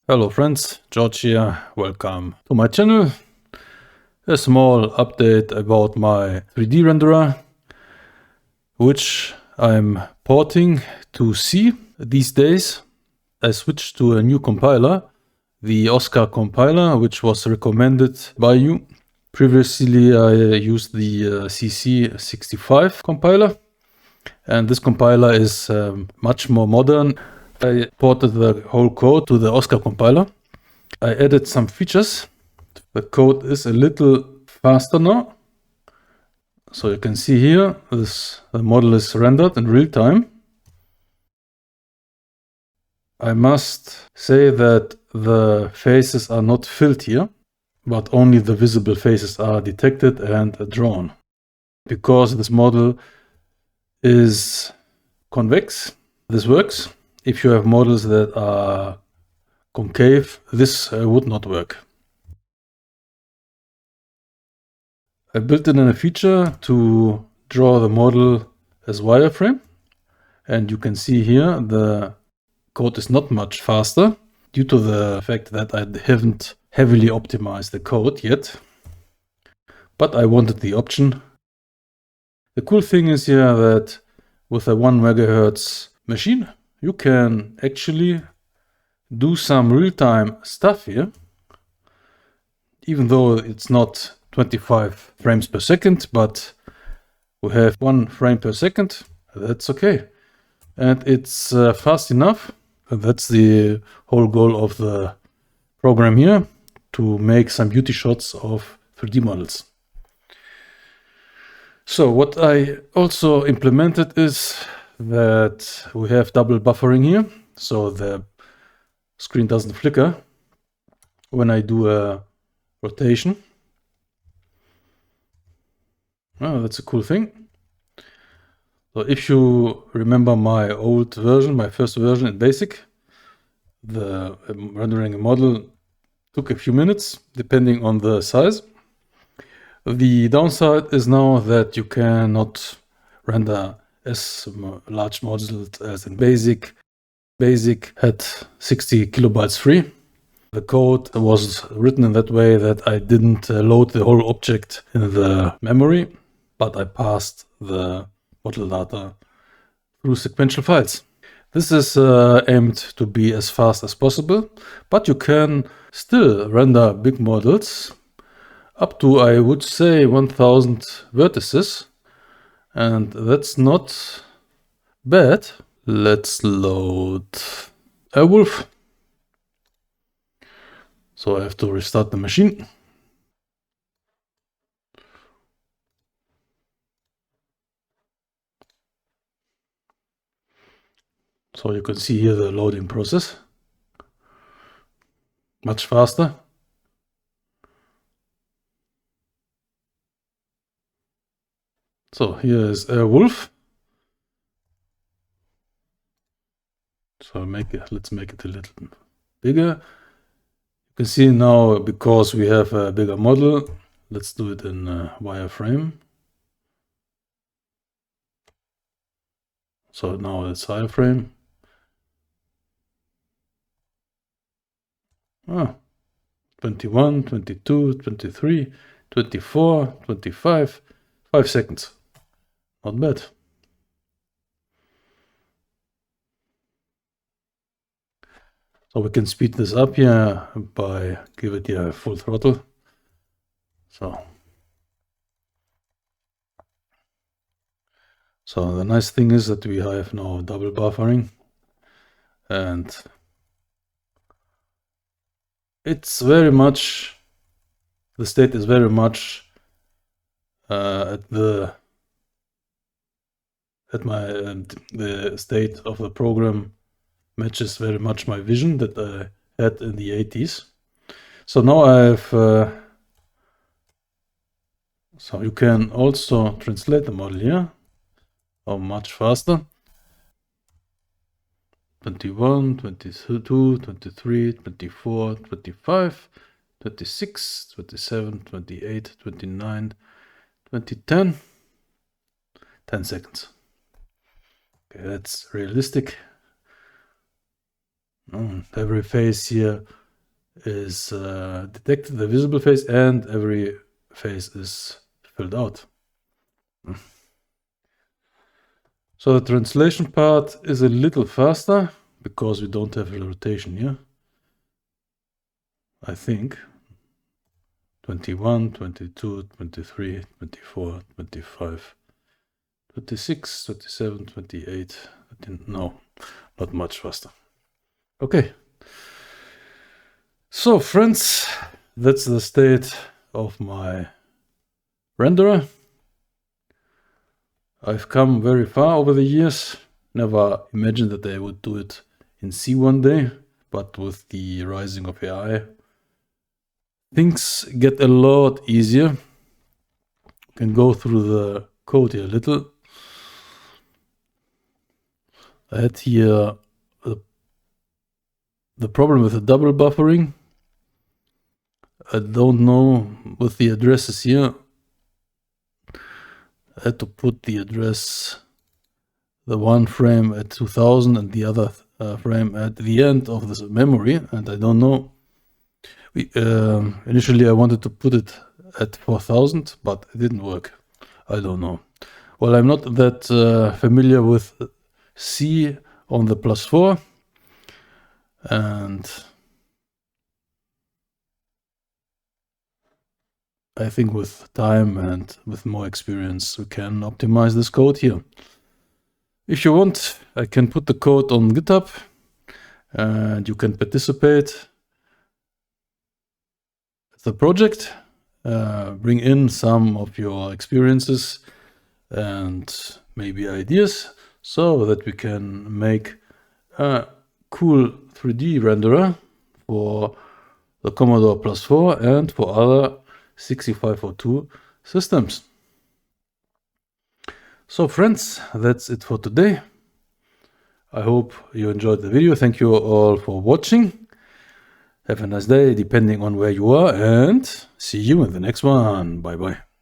Hello friends, George here. Welcome to my channel. A small update about my 3D renderer, which I'm porting to C these days. I switched to a new compiler, the Oscar compiler, which was recommended by you. Previously I used the CC65 compiler, and this compiler is much more modern. I ported the whole code to the Oscar compiler. I added some features. The code is a little faster now. So you can see here, the model is rendered in real time. I must say that the faces are not filled here, but only the visible faces are detected and drawn. Because this model is convex, this works. If you have models that are concave, this would not work. I built in a feature to draw the model as wireframe, and you can see here the code is not much faster due to the fact that I haven't heavily optimized the code yet, but I wanted the option. The cool thing is here that with a 1 MHz machine, you can actually do some real-time stuff here, even though it's not 25 frames per second, but we have 1 frame per second. That's okay. And it's fast enough. And that's the whole goal of the program here, to make some beauty shots of 3D models. So what I also implemented is that we have double buffering here, so the screen doesn't flicker when I do a rotation. Oh, that's a cool thing. So if you remember my old version, my first version in BASIC, the rendering a model took a few minutes depending on the size. The downside is now that you cannot render as large models as in BASIC. BASIC had 60 kilobytes free. The code was written in that way that I didn't load the whole object in the memory, but I passed the model data through sequential files. This is aimed to be as fast as possible, but you can still render big models up to, I would say, 1000 vertices, and that's not bad. Let's load a wolf. So I have to restart the machine. So you can see here the loading process. Much faster. So here is a wolf. So let's make it a little bigger. You can see now, because we have a bigger model, let's do it in wireframe. So now it's wireframe. 21, 22, 23, 24, 25, 5 seconds. Not bad. So we can speed this up here by give it here full throttle. So the nice thing is that we have now double buffering, and it's very much, the state is very much the state of the program matches very much my vision that I had in the 80s. So now I have, so you can also translate the model here, much faster. 21, 22, 23, 24, 25, 26, 27, 28, 29, 2010, 10 seconds. Okay, that's realistic. Every face here is detected, the visible face, and every face is filled out. So the translation part is a little faster because we don't have a rotation here. I think 21, 22, 23, 24, 25, 26, 27, 28. No, not much faster. Okay. So friends, that's the state of my renderer. I've come very far over the years. Never imagined that I would do it in C one day, but with the rising of AI, things get a lot easier. You can go through the code here a little. I had here the problem with the double buffering. I don't know with the addresses here. I had to put the address, the one frame at 2000 and the other frame at the end of this memory, and I don't know. Initially I wanted to put it at 4000, but it didn't work. I don't know. Well, I'm not that familiar with C on the +4, and I think with time and with more experience we can optimize this code here. If you want, I can put the code on GitHub and you can participate at the project, bring in some of your experiences and maybe ideas so that we can make a cool 3D renderer for the Commodore Plus 4 and for other 6502 systems. So friends, that's it for today. I hope you enjoyed the video. Thank you all for watching. Have a nice day, depending on where you are, and see you in the next one. Bye bye.